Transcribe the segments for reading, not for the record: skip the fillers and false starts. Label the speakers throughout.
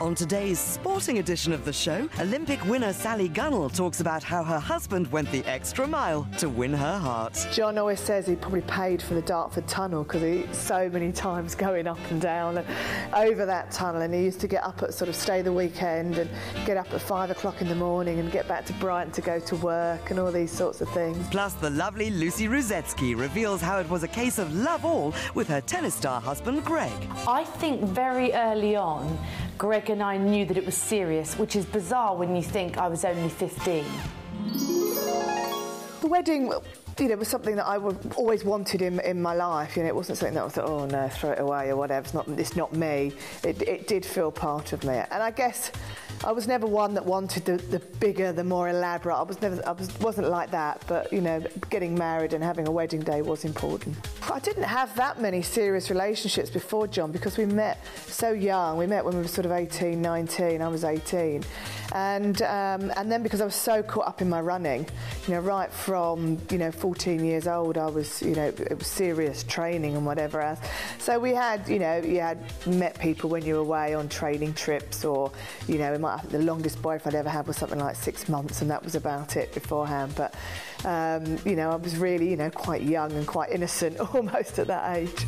Speaker 1: On today's sporting edition of the show, Olympic winner Sally Gunnell talks about how her husband went the extra mile to win her heart.
Speaker 2: John always says he probably paid for the Dartford Tunnel because he so many times going up and down and over that tunnel, and he used to get up at stay the weekend and get up at 5 o'clock in the morning and get back to Brighton to go to work and all these sorts of things.
Speaker 1: Plus, the lovely Lucy Rudedski reveals how it was a case of love all with her tennis star husband Greg.
Speaker 3: I think very early on, Greg and I knew that it was serious, which is bizarre when you think I was only 15.
Speaker 2: The wedding, was something that I always wanted in my life. It wasn't something that I thought, oh no, throw it away or whatever. It's not me. It did feel part of me, and I guess I was never one that wanted the bigger, the more elaborate. I wasn't like that. But getting married and having a wedding day was important. I didn't have that many serious relationships before John because we met so young. We met when we were sort of 18, 19. I was 18, and then because I was so caught up in my running, right from 14 years old, I was it was serious training and whatever else. So we had you had met people when you were away on training trips, or the longest boyfriend I ever had was something like 6 months, and that was about it beforehand. But I was really quite young and quite innocent almost at that age.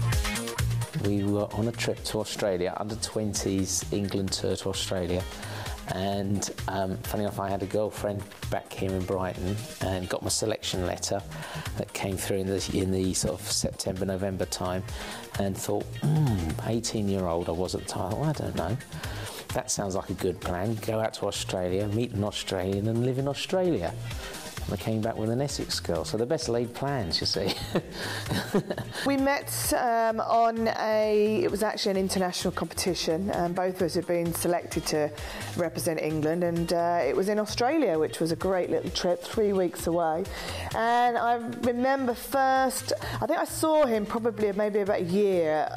Speaker 4: We were on a trip to Australia, under 20s England tour to Australia, and funny enough, I had a girlfriend back here in Brighton and got my selection letter that came through in the sort of September, November time, and thought, 18-year-old I was at the time. I don't know. That sounds like a good plan. Go out to Australia, meet an Australian and live in Australia. And I came back with an Essex girl, so the best laid plans, you see.
Speaker 2: We met it was actually an international competition, and both of us had been selected to represent England, and it was in Australia, which was a great little trip, 3 weeks away. And I remember first, I think I saw him probably maybe about a year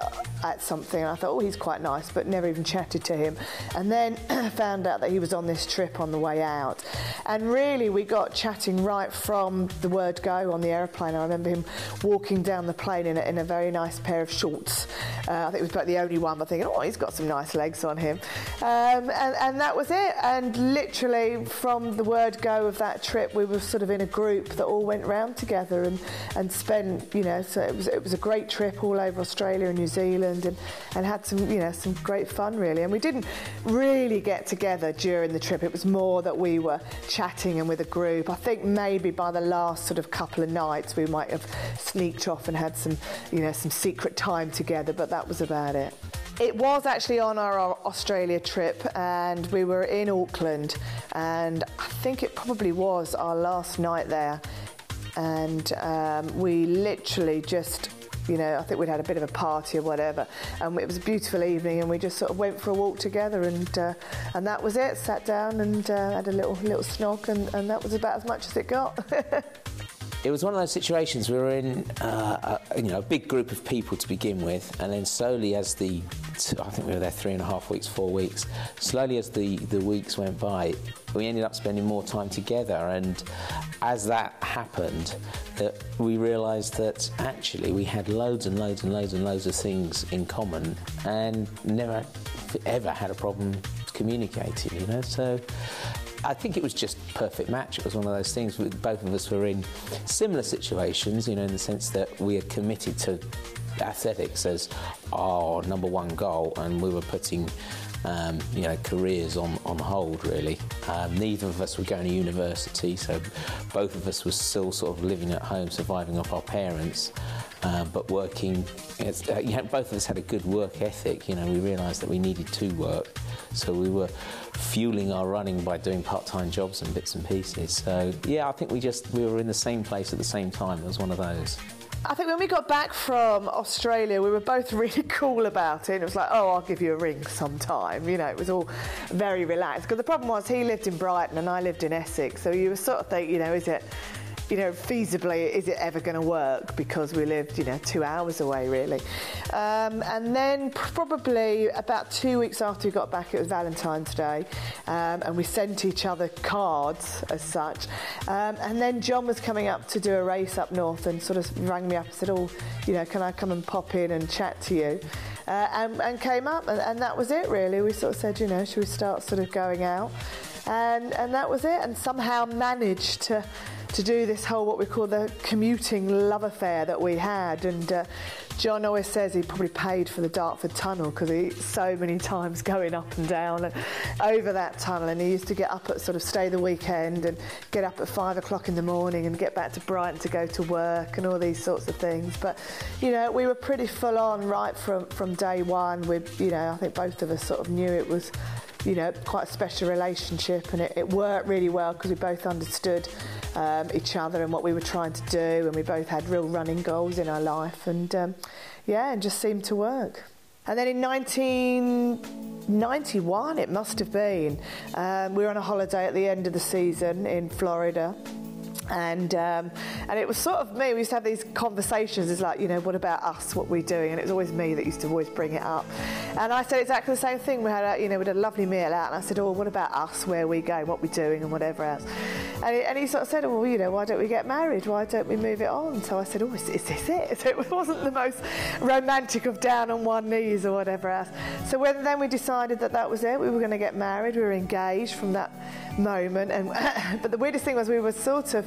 Speaker 2: at something, and I thought, oh, he's quite nice, but never even chatted to him. And then found out that he was on this trip on the way out. And really, we got chatting right from the word go on the aeroplane. I remember him walking down the plane in a very nice pair of shorts. I think it was about the only one, but thinking, oh, he's got some nice legs on him. And that was it. And literally, from the word go of that trip, we were sort of in a group that all went round together and spent, so it was a great trip all over Australia and New Zealand. And had some great fun, really. And we didn't really get together during the trip. It was more that we were chatting and with a group. I think maybe by the last sort of couple of nights we might have sneaked off and had some secret time together, but that was about it. It was actually on our Australia trip, and we were in Auckland, and I think it probably was our last night there. And we literally just, I think we'd had a bit of a party or whatever, and it was a beautiful evening, and we just sort of went for a walk together, and that was it. Sat down and had a little snog, and that was about as much as it got.
Speaker 4: It was one of those situations. We were in a big group of people to begin with, and then slowly as I think we were there 3.5 weeks, 4 weeks. Slowly as the weeks went by, we ended up spending more time together, and as that happened, we realised that actually we had loads and loads and loads and loads of things in common, and never ever had a problem communicating. So I think it was just a perfect match. It was one of those things. Both of us were in similar situations, in the sense that we are committed to athletics as our number one goal, and we were putting careers on hold, really. Neither of us were going to university, so both of us were still sort of living at home, surviving off our parents, but working. Both of us had a good work ethic. We realised that we needed to work, so we were fueling our running by doing part-time jobs and bits and pieces. So yeah, I think we were in the same place at the same time. It was one of those.
Speaker 2: I think when we got back from Australia, we were both really cool about it. It was like, oh, I'll give you a ring sometime. It was all very relaxed. Because the problem was he lived in Brighton and I lived in Essex. So you were sort of thinking, is it, feasibly, is it ever going to work? Because we lived, 2 hours away, really. And then probably about 2 weeks after we got back, it was Valentine's Day. And we sent each other cards as such. And then John was coming up to do a race up north and sort of rang me up and said, oh, can I come and pop in and chat to you? and came up, and that was it really. We sort of said, you know, should we start sort of going out, and that was it, and somehow managed to do this whole, what we call the commuting love affair that we had. And John always says he probably paid for the Dartford Tunnel, because he so many times going up and down and over that tunnel, and he used to get up at sort of stay the weekend and get up at 5 o'clock in the morning and get back to Brighton to go to work and all these sorts of things. But you know, we were pretty full on right from day one. You know, I think both of us sort of knew it was, you know, quite a special relationship, and it worked really well because we both understood each other and what we were trying to do, and we both had real running goals in our life, and yeah, it just seemed to work. And then in 1991, it must have been, we were on a holiday at the end of the season in Florida. And it was sort of me. We used to have these conversations. It's like, you know, what about us? What we're doing? And it was always me that used to always bring it up. And I said exactly the same thing. We had, we had a lovely meal out, and I said, "Oh, what about us? Where we go? What we're doing, and whatever else." And he sort of said, "Well, you know, why don't we get married? Why don't we move it on?" So I said, "Oh, is this it?" So it wasn't the most romantic of down on one knees or whatever else. So then we decided that was it. We were going to get married. We were engaged from that moment. And but the weirdest thing was we were sort of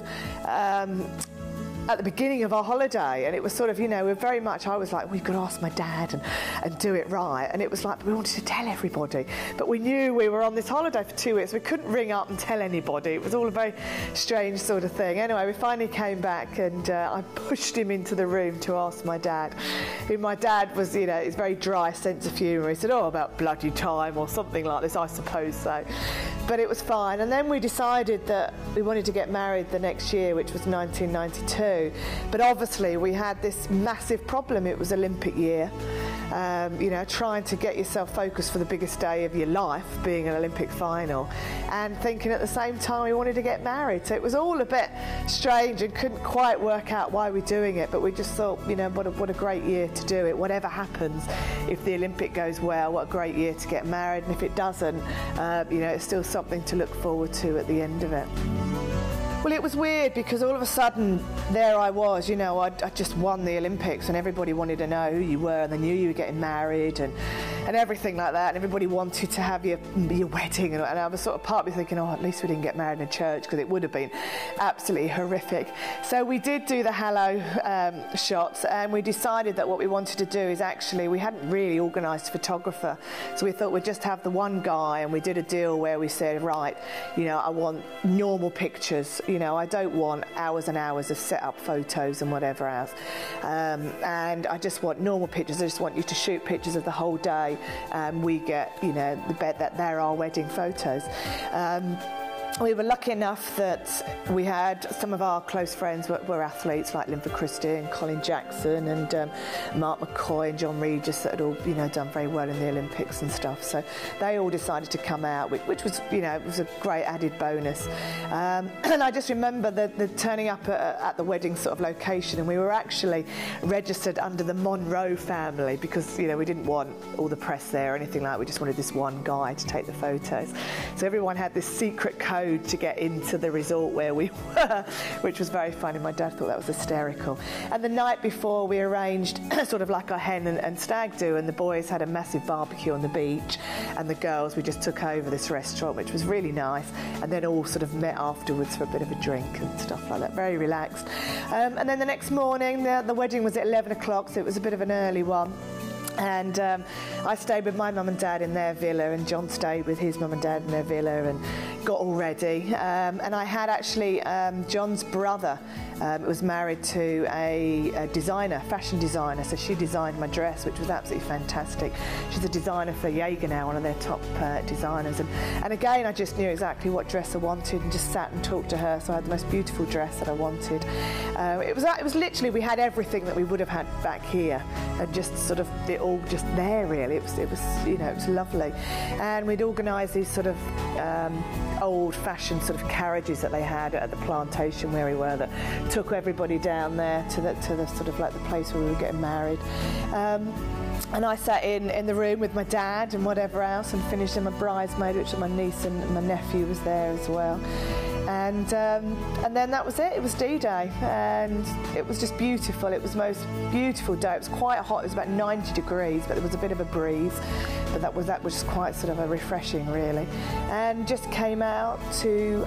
Speaker 2: at the beginning of our holiday, and it was sort of, you know, we're very much, I was like, we've got to ask my dad and do it right, and it was like we wanted to tell everybody, but we knew we were on this holiday for 2 weeks. We couldn't ring up and tell anybody. It was all a very strange sort of thing. Anyway, we finally came back, and I pushed him into the room to ask my dad, who my dad was, you know, his very dry sense of humour. He said, "Oh, about bloody time," or something like this, I suppose so. But it was fine. And then we decided that we wanted to get married the next year, which was 1992. But obviously we had this massive problem. It was Olympic year. You know, trying to get yourself focused for the biggest day of your life, being an Olympic final, and thinking at the same time we wanted to get married. So it was all a bit strange and couldn't quite work out why we're doing it. But we just thought, you know, what a great year to do it. Whatever happens, if the Olympic goes well, what a great year to get married. And if it doesn't, you know, it's still something to look forward to at the end of it. Well, it was weird because all of a sudden there I was, you know, I just won the Olympics, and everybody wanted to know who you were, and they knew you were getting married and everything like that, and everybody wanted to have your wedding, and I was sort of partly thinking, oh, at least we didn't get married in a church, because it would have been absolutely horrific. So we did do the halo shots, and we decided that what we wanted to do is actually, we hadn't really organised a photographer, so we thought we'd just have the one guy, and we did a deal where we said, right, you know, I want normal pictures. You know, I don't want hours and hours of set-up photos and whatever else. And I just want normal pictures. I just want you to shoot pictures of the whole day. We get, you know, the bet that they're our wedding photos. We were lucky enough that we had some of our close friends were athletes, like Linford Christie and Colin Jackson and Mark McCoy and John Regis, that had all, you know, done very well in the Olympics and stuff. So they all decided to come out, which was, you know, it was a great added bonus. And I just remember the turning up at the wedding sort of location, and we were actually registered under the Monroe family because, you know, we didn't want all the press there or anything like that. We just wanted this one guy to take the photos. So everyone had this secret code to get into the resort where we were, which was very funny. My dad thought that was hysterical. And the night before, we arranged sort of like a hen and stag do, and the boys had a massive barbecue on the beach, and the girls, we just took over this restaurant, which was really nice, and then all sort of met afterwards for a bit of a drink and stuff like that, very relaxed. And then the next morning, the wedding was at 11 o'clock, so it was a bit of an early one. And I stayed with my mum and dad in their villa, and John stayed with his mum and dad in their villa and got all ready. And I had actually John's brother was married to a designer, fashion designer, so she designed my dress, which was absolutely fantastic. She's a designer for Jaeger now, one of their top designers. And again, I just knew exactly what dress I wanted and just sat and talked to her, so I had the most beautiful dress that I wanted. It was literally, we had everything that we would have had back here, and just sort of it all just there really. It was you know, it was lovely. And we'd organised these sort of old-fashioned sort of carriages that they had at the plantation where we were, that took everybody down there to the sort of like the place where we were getting married. And I sat in the room with my dad and whatever else, and finished, and my bridesmaid, which was my niece, and my nephew was there as well. And then that was it. It was D-Day, and it was just beautiful. It was the most beautiful day. It was quite hot. It was about 90 degrees, but there was a bit of a breeze. But that was just quite sort of a refreshing, really. And just came out to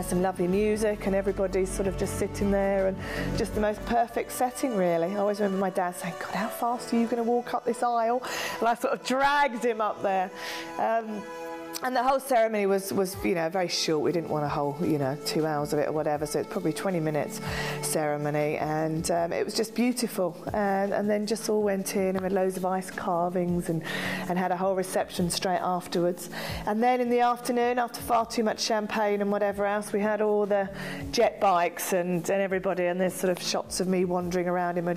Speaker 2: some lovely music, and everybody's sort of just sitting there, and just the most perfect setting, really. I always remember my dad saying, God, how fast are you going to walk up this aisle? And I sort of dragged him up there. And the whole ceremony was very short. We didn't want a whole, 2 hours of it or whatever, so it's probably 20 minutes ceremony, and it was just beautiful. And then just all went in and had loads of ice carvings and had a whole reception straight afterwards. And then in the afternoon, after far too much champagne and whatever else, we had all the jet bikes and everybody, and there's sort of shots of me wandering around in my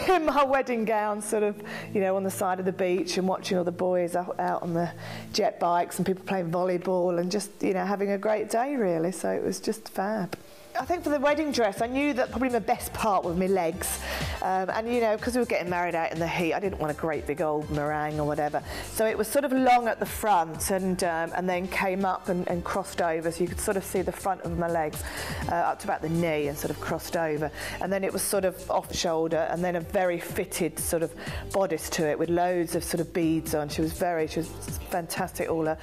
Speaker 2: in my wedding gown, sort of, on the side of the beach, and watching all the boys out on the jet bikes and people playing volleyball, and just having a great day, really. So it was just fab. I think for the wedding dress, I knew that probably my best part was my legs. And, because we were getting married out in the heat, I didn't want a great big old meringue or whatever. So it was sort of long at the front, and then came up and crossed over, so you could sort of see the front of my legs up to about the knee, and sort of crossed over. And then it was sort of off shoulder, and then a very fitted sort of bodice to it with loads of sort of beads on. She was fantastic, all her,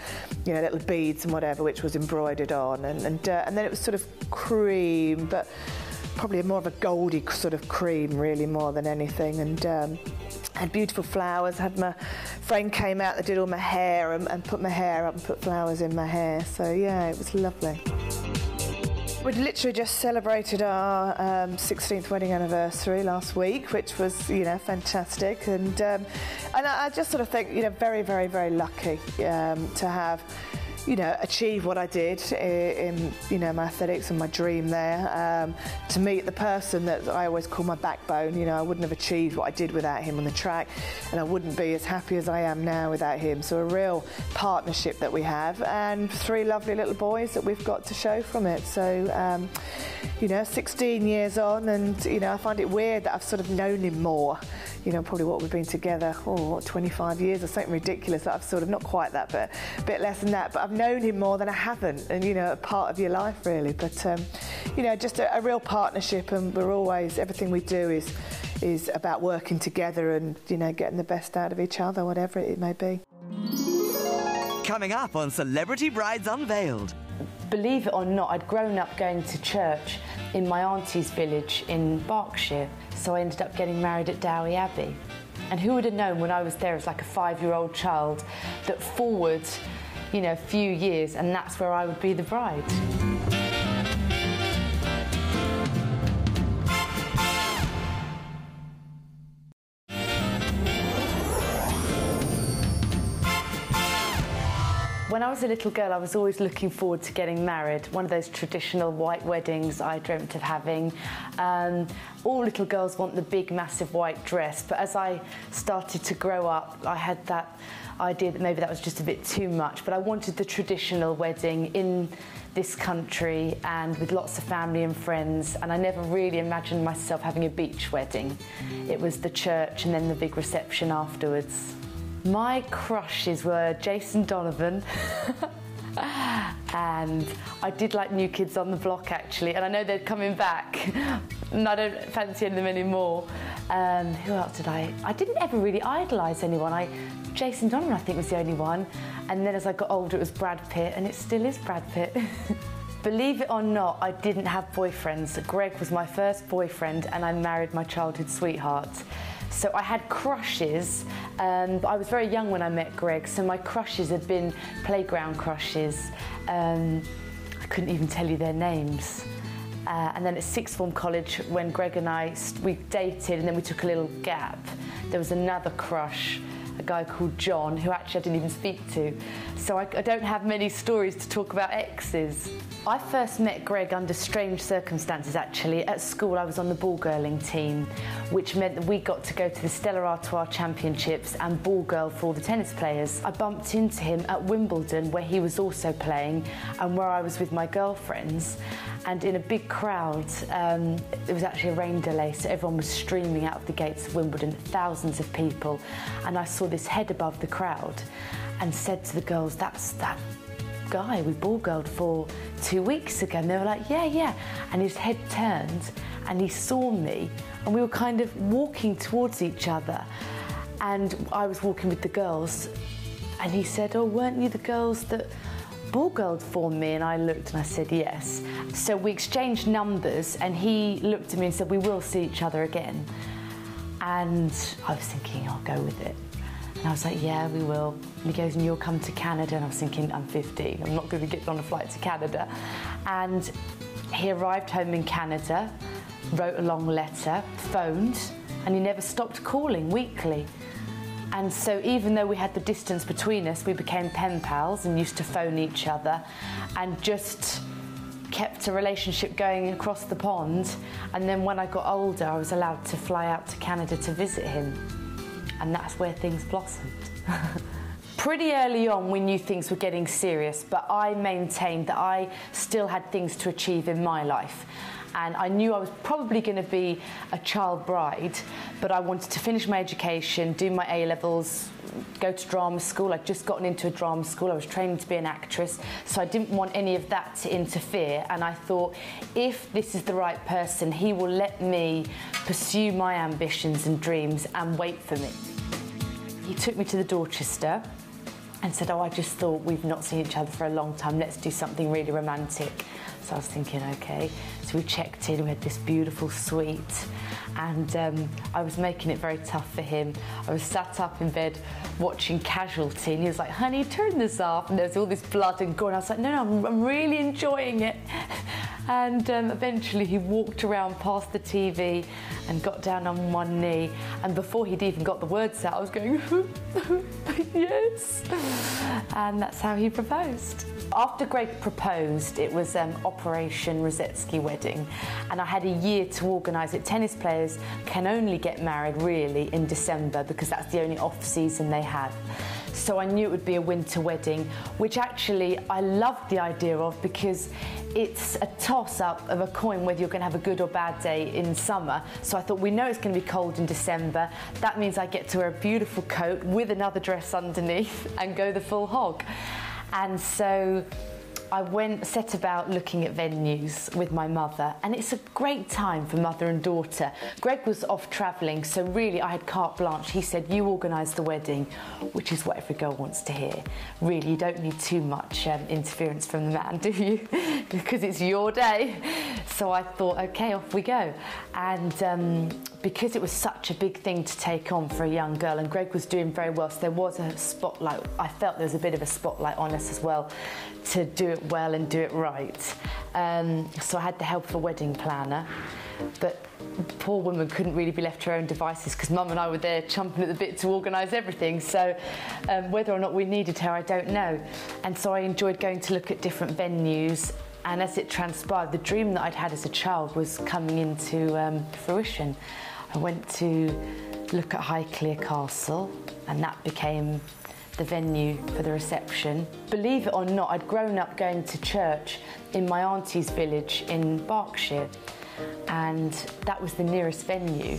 Speaker 2: little beads and whatever, which was embroidered on. And then it was sort of cream, but probably more of a goldy sort of cream, really, more than anything. And had beautiful flowers. Had my friend came out that did all my hair and put my hair up and put flowers in my hair. So yeah, it was lovely. We'd literally just celebrated our 16th wedding anniversary last week, which was, fantastic. And I just sort of think, very, very, very lucky to have, achieve what I did in, my athletics and my dream there, to meet the person that I always call my backbone. I wouldn't have achieved what I did without him on the track, and I wouldn't be as happy as I am now without him. So a real partnership that we have, and 3 lovely little boys that we've got to show from it. So, 16 years on, and, I find it weird that I've sort of known him more. Probably what we've been together, 25 years or something ridiculous. That I've sort of, not quite that, but a bit less than that. But I've known him more than I haven't, and, a part of your life, really. But, just a real partnership, and we're always, everything we do is about working together and, getting the best out of each other, whatever it may be.
Speaker 1: Coming up on Celebrity Brides Unveiled.
Speaker 3: Believe it or not, I'd grown up going to church in my auntie's village in Berkshire, so I ended up getting married at Dowie Abbey. And who would have known when I was there as like a 5-year-old child that forward, a few years, and that's where I would be the bride. When I was a little girl, I was always looking forward to getting married. One of those traditional white weddings I dreamt of having. All little girls want the big, massive white dress, but as I started to grow up, I had that idea that maybe that was just a bit too much, but I wanted the traditional wedding in this country and with lots of family and friends, and I never really imagined myself having a beach wedding. It was the church and then the big reception afterwards. My crushes were Jason Donovan and I did like New Kids on the Block, actually, and I know they're coming back and I don't fancy them anymore. Who else did I didn't ever really idolise anyone. Jason Donovan, I think, was the only one, and then as I got older it was Brad Pitt, and it still is Brad Pitt. Believe it or not, I didn't have boyfriends. Greg was my first boyfriend and I married my childhood sweetheart. So I had crushes, but I was very young when I met Greg, so my crushes had been playground crushes. I couldn't even tell you their names. And then at sixth form college, when Greg and we dated and then we took a little gap, there was another crush, a guy called John, who actually I didn't even speak to. So I don't have many stories to talk about exes. I first met Greg under strange circumstances, actually. At school, I was on the ball girling team, which meant that we got to go to the Stella Artois Championships and ball girl for all the tennis players. I bumped into him at Wimbledon, where he was also playing, and where I was with my girlfriends. And in a big crowd, there was actually a rain delay, so everyone was streaming out of the gates of Wimbledon, thousands of people. And I saw this head above the crowd and said to the girls, that's guy we ball girled for 2 weeks ago. And they were like, yeah. And his head turned and he saw me and we were kind of walking towards each other. And I was walking with the girls and he said, oh, weren't you the girls that ball girled for me? And I looked and I said, yes. So we exchanged numbers and he looked at me and said, we will see each other again. And I was thinking, I'll go with it. And I was like, yeah, we will. And he goes, and you'll come to Canada. And I was thinking, I'm 15, I'm not going to get on a flight to Canada. And he arrived home in Canada, wrote a long letter, phoned, and he never stopped calling weekly. And so even though we had the distance between us, we became pen pals and used to phone each other and just kept a relationship going across the pond. And then when I got older, I was allowed to fly out to Canada to visit him. And that's where things blossomed. Pretty early on, we knew things were getting serious, but I maintained that I still had things to achieve in my life. And I knew I was probably going to be a child bride, but I wanted to finish my education, do my A-levels, go to drama school. I'd just gotten into a drama school. I was training to be an actress, so I didn't want any of that to interfere. And I thought, if this is the right person, he will let me pursue my ambitions and dreams and wait for me. He took me to the Dorchester and said, oh, I just thought we've not seen each other for a long time. Let's do something really romantic. So I was thinking, okay. So we checked in, we had this beautiful suite, and I was making it very tough for him. I was sat up in bed watching Casualty, and he was like, honey, turn this off. And there was all this blood and gore, and I was like, no, I'm really enjoying it. And eventually he walked around past the TV and got down on one knee, and before he'd even got the words out, I was going, yes. And that's how he proposed. After Greg proposed, it was Operation Rudedski wedding, and I had a year to organise it. Tennis players can only get married really in December because that's the only off-season they have. So I knew it would be a winter wedding, which actually I loved the idea of because it's a toss-up of a coin whether you're going to have a good or bad day in summer. So I thought, we know it's going to be cold in December. That means I get to wear a beautiful coat with another dress underneath and go the full hog. And so I set about looking at venues with my mother, and it's a great time for mother and daughter. Greg was off travelling, so really I had carte blanche. He said, you organise the wedding, which is what every girl wants to hear. Really, you don't need too much interference from the man, do you? Because it's your day. So I thought, okay, off we go. And because it was such a big thing to take on for a young girl, and Greg was doing very well, so there was a spotlight. I felt there was a bit of a spotlight on us as well to do it well and do it right. So I had the help of a wedding planner, but the poor woman couldn't really be left to her own devices because Mum and I were there chomping at the bit to organise everything. So whether or not we needed her, I don't know. And so I enjoyed going to look at different venues. And as it transpired, the dream that I'd had as a child was coming into fruition. I went to look at Highclere Castle, and that became the venue for the reception. Believe it or not, I'd grown up going to church in my auntie's village in Berkshire, and that was the nearest venue,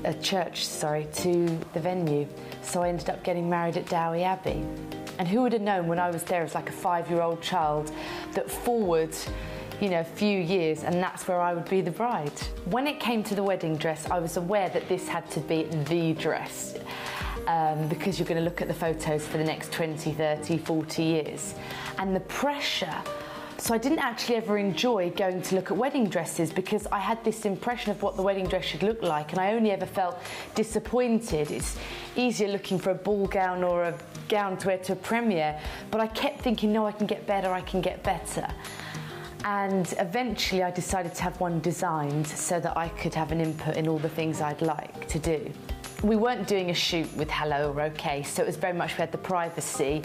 Speaker 3: a church, sorry, to the venue. So I ended up getting married at Dowie Abbey. And who would have known when I was there as like a 5-year-old child that forward, you know, a few years, and that's where I would be the bride. When it came to the wedding dress, I was aware that this had to be the dress. Because you're going to look at the photos for the next 20, 30, 40 years. And the pressure. So I didn't actually ever enjoy going to look at wedding dresses because I had this impression of what the wedding dress should look like, and I only ever felt disappointed. It's easier looking for a ball gown or a gown to wear to a premiere, but I kept thinking, no, I can get better, I can get better. And eventually I decided to have one designed so that I could have an input in all the things I'd like to do. We weren't doing a shoot with Hello or OK, so it was very much we had the privacy,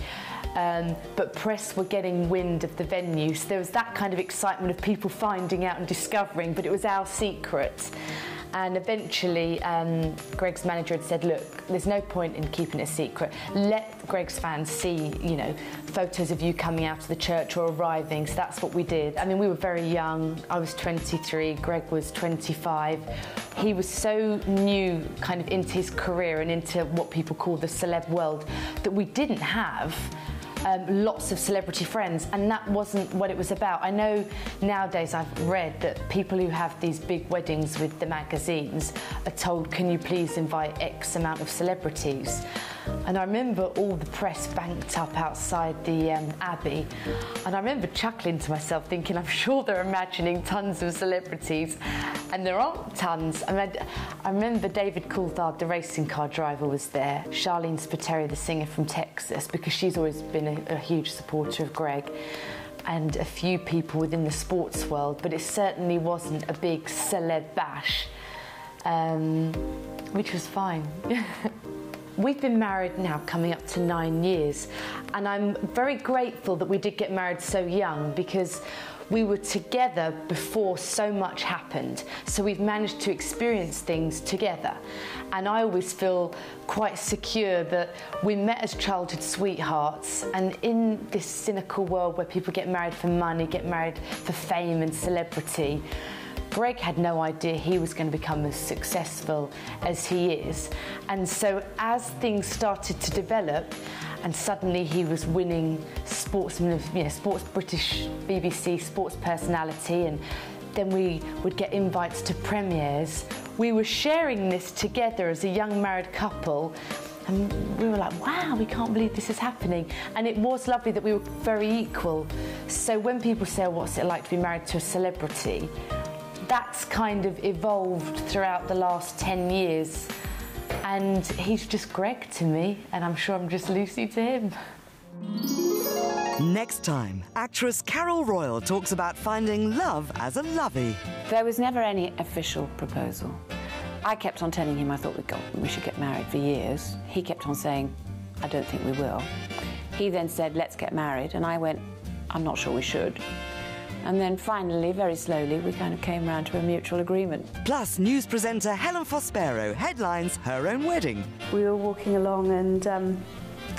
Speaker 3: but press were getting wind of the venue, so there was that kind of excitement of people finding out and discovering, but it was our secret. And eventually Greg's manager had said, look, there's no point in keeping it a secret. Let Greg's fans see, you know, photos of you coming out of the church or arriving. So that's what we did. I mean, we were very young. I was 23, Greg was 25. He was so new kind of into his career and into what people call the celeb world that we didn't have lots of celebrity friends, and that wasn't what it was about. I know nowadays I've read that people who have these big weddings with the magazines are told, can you please invite X amount of celebrities? And I remember all the press banked up outside the Abbey, and I remember chuckling to myself thinking, I'm sure they're imagining tons of celebrities, and there aren't tons. I remember David Coulthard, the racing car driver, was there, Charlene Spiteri, the singer from Texas, because she's always been a huge supporter of Greg, and a few people within the sports world, but it certainly wasn't a big celeb bash, which was fine. We've been married now coming up to 9 years, and I'm very grateful that we did get married so young, because we were together before so much happened, so we've managed to experience things together. And I always feel quite secure that we met as childhood sweethearts, and in this cynical world where people get married for money, get married for fame and celebrity, Greg had no idea he was going to become as successful as he is. And so as things started to develop, and suddenly he was winning Sportsman of, Sports British BBC Sports Personality, and then we would get invites to premieres. We were sharing this together as a young married couple, and we were like, wow, we can't believe this is happening. And it was lovely that we were very equal. So when people say, oh, what's it like to be married to a celebrity? That's kind of evolved throughout the last 10 years. And he's just Greg to me, and I'm sure I'm just Lucy to him.
Speaker 1: Next time, actress Carol Royal talks about finding love as a lovey.
Speaker 5: There was never any official proposal. I kept on telling him I thought we should get married for years. He kept on saying, I don't think we will. He then said, let's get married, and I went, I'm not sure we should. And then finally, very slowly, we kind of came round to a mutual agreement.
Speaker 1: Plus, news presenter Helen Fospero headlines her own wedding.
Speaker 6: We were walking along, and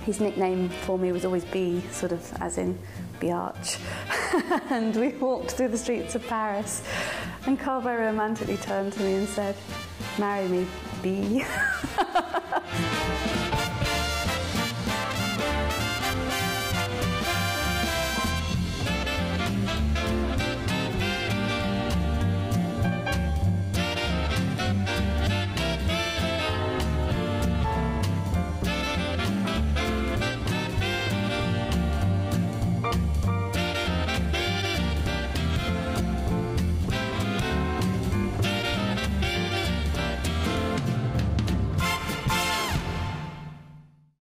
Speaker 6: his nickname for me was always B, sort of as in Biatch. And we walked through the streets of Paris, and Carl very romantically turned to me and said, marry me, B.